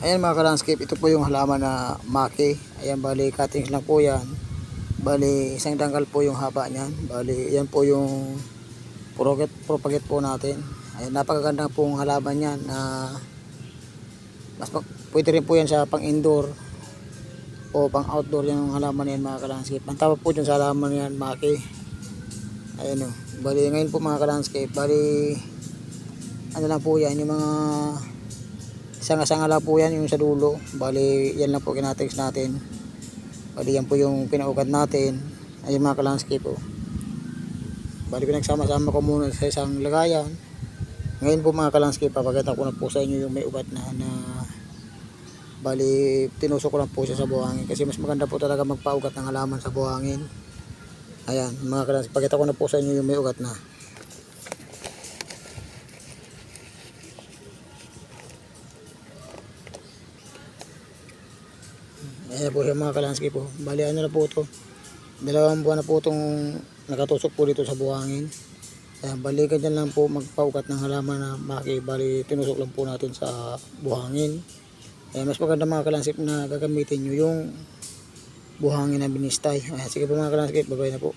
Ayan mga ka-landscape, ito po yung halaman na maki. Ayan, bali cuttings lang po yan. Bali isang dangkal po yung haba niyan. Bali yan po yung propagate po natin. Ayan, napakaganda pong halaman yan na pwede rin po yan sa pang indoor o pang outdoor yung halaman yan mga ka-landscape. Ang tawag po dyan sa halaman yan maki. Ayan o. Bali ngayon po mga ka-landscape, bali ano lang po yan, yung mga sanga-sanga lang po yan yung sa dulo. Bali yan lang po kinatext natin. Bali yan po yung pinaugat natin. Ayun mga ka-landscape po. Bali pinagsama-sama ko muna sa isang lagayan. Ngayon po mga ka-landscape, papakita ko na po sa inyo yung may ugat na bali tinusok ko lang po siya sa buhangin kasi mas maganda po talaga magpaugat ng halaman sa buhangin. Ayan mga ka-landscape, pakita ko na po sa inyo yung may ugat na. Ayan po siya mga ka-landscape po. Bali ano na po ito, 2 buwan na po itong nakatusok po dito sa buhangin. Ayan, balikan dyan lang po magpaugat ng halaman na maki. Bali tinusok lang po natin sa buhangin. Ayan, mas maganda mga ka-landscape na gagamitin nyo yung buhangin na binistay. Ayan, sige po mga ka-landscape, babay na po.